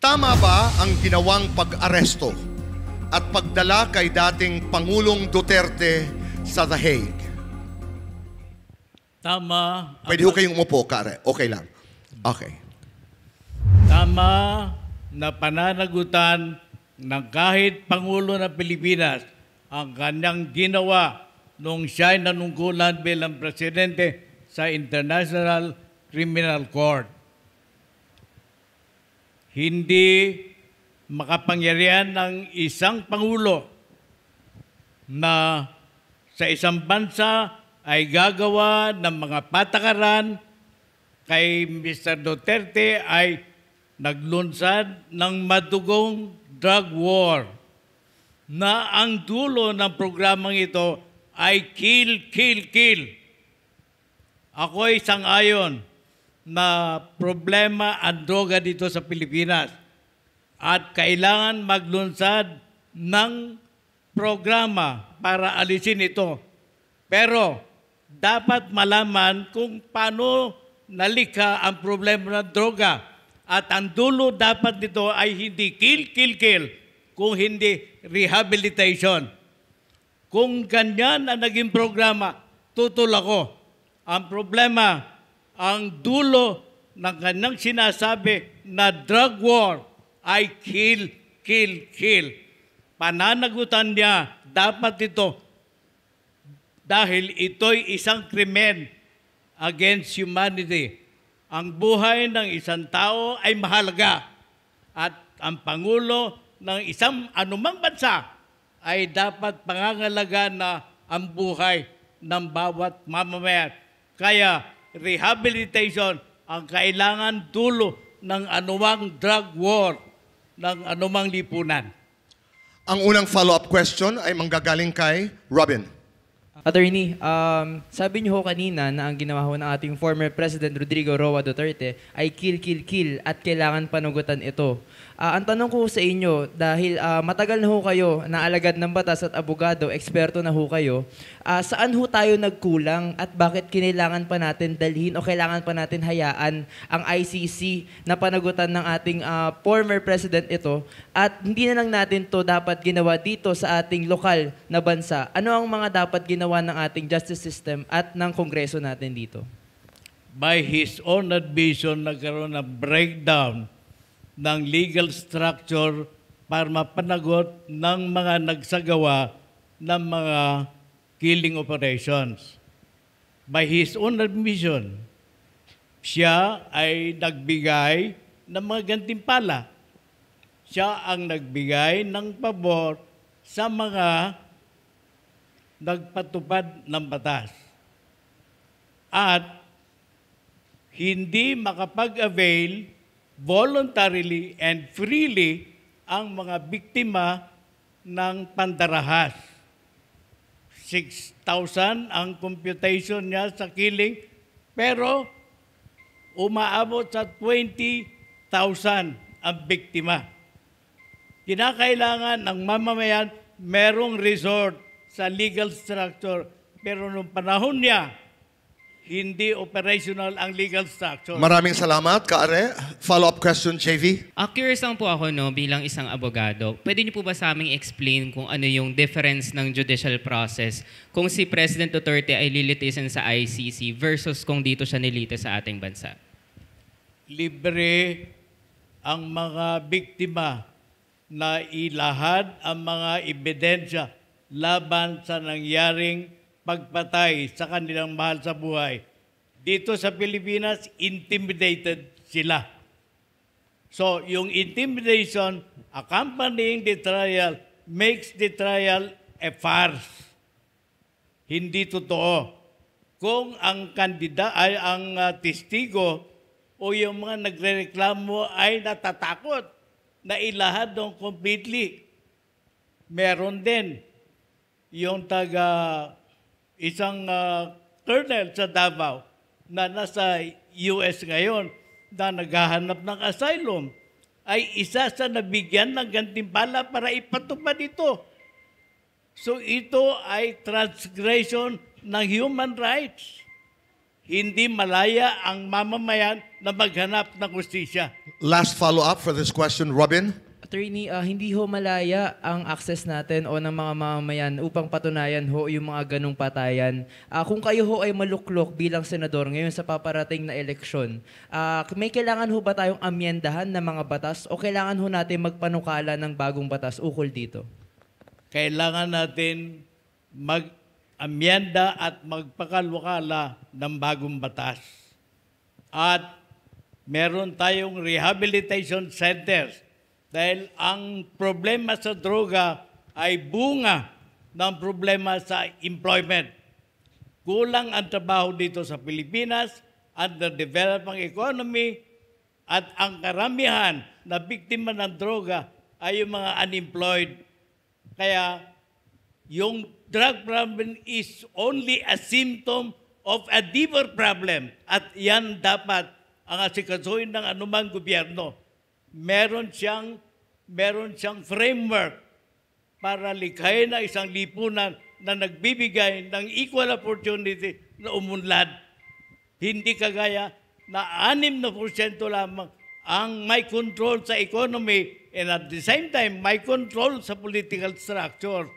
Tama ba ang ginawang pag-aresto at pagdala kay dating Pangulong Duterte sa The Hague? Tama. Pwede ho kayong umupo, Kare. Okay lang. Okay. Tama na pananagutan ng kahit Pangulo ng Pilipinas ang kanyang ginawa nung siya'y nanungkulan bilang presidente sa International Criminal Court. Hindi makapangyarihan ng isang Pangulo na sa isang bansa ay gagawa ng mga patakaran kay Mr. Duterte ay naglunsad ng madugong drug war na ang dulo ng programang ito ay kill, kill, kill. Ako'y sang-ayon na problema ang droga dito sa Pilipinas at kailangan maglunsad ng programa para alisin ito. Pero dapat malaman kung paano nalikha ang problema ng droga at ang dulo dapat nito ay hindi kill, kill, kill, kung hindi rehabilitation. Kung ganyan ang naging programa, tutol ako. Ang problema, ang dulo ng kanyang sinasabi na drug war ay kill, kill, kill. Pananagutan niya dapat ito dahil ito'y isang krimen against humanity. Ang buhay ng isang tao ay mahalaga at ang Pangulo ng isang anumang bansa ay dapat pangangalagaan na ang buhay ng bawat mamamayan. Kaya rehabilitation ang kailangan dulo ng anumang drug war, ng anumang lipunan. Ang unang follow-up question ay manggagaling kay Robin. Attorney, sabi niyo ho kanina na ang ginawa ho ng ating former President Rodrigo Roa Duterte ay kill, kill, kill at kailangan panugutan ito. Ang tanong ko sa inyo, dahil matagal na ho kayo na alagad ng batas at abogado, eksperto na ho kayo, saan ho tayo nagkulang at bakit kinailangan pa natin dalhin o kailangan pa natin hayaan ang ICC na panagutan ng ating former President ito at hindi na lang natin to dapat ginawa dito sa ating lokal na bansa? Ano ang mga dapat ginawa ng ating justice system at ng Kongreso natin dito? By his own admission, nagkaroon ng breakdown ng legal structure para mapanagot ng mga nagsagawa ng mga killing operations. By his own admission, siya ay nagbigay ng mga gantimpala. Siya ang nagbigay ng pabor sa mga nagpatupad ng batas. At hindi makapag-avail voluntarily and freely ang mga biktima ng pandarahas. 6,000 ang computation niya sa killing, pero umaabot sa 20,000 ang biktima. Kinakailangan ng mamamayan merong resort sa legal structure, pero nung panahon niya, hindi operational ang legal structure. Maraming salamat, Kaare. Follow-up question, JV. Curious lang po ako bilang isang abogado. Pwede niyo po ba sa aming explain kung ano yung difference ng judicial process kung si President Duterte ay lilitisin sa ICC versus kung dito siya nilitis sa ating bansa? Libre ang mga biktima na ilahad ang mga ebidensya laban sa nangyaring pagpatay sa kanilang mahal sa buhay. Dito sa Pilipinas, intimidated sila. So, yung intimidation accompanying the trial makes the trial a farce. Hindi totoo. Kung ang kandida ay ang testigo o yung mga nagrereklamo ay natatakot na ilahad ng completely, meron din yung isang colonel sa Davao na nasa US ngayon na naghahanap ng asylum ay isa sa nabigyan ng gantimpala para ipatupad ito. So ito ay transgression ng human rights. hindi malaya ang mamamayan na maghanap ng hustisya. Last follow-up for this question, Robin. Attorney, hindi ho malaya ang access natin o ng mga mamamayan upang patunayan ho yung mga ganong patayan. Kung kayo ho ay maluklok bilang senador ngayon sa paparating na eleksyon, may kailangan ho ba tayong amyendahan ng mga batas o kailangan ho natin magpanukala ng bagong batas ukol dito? Kailangan natin mag-amyenda at magpakalwakala ng bagong batas. At meron tayong rehabilitation centers dahil ang problema sa droga ay bunga ng problema sa employment. Kulang ang trabaho dito sa Pilipinas, underdeveloped ang economy, at ang karamihan na biktima ng droga ay yung mga unemployed. Kaya yung drug problem is only a symptom of a deeper problem at yan dapat ang asikasuhin ng anumang gobyerno. Meron siyang framework para likhain na isang lipunan na nagbibigay ng equal opportunity na umunlad. Hindi kagaya na 6% lamang ang may control sa economy and at the same time may control sa political structure.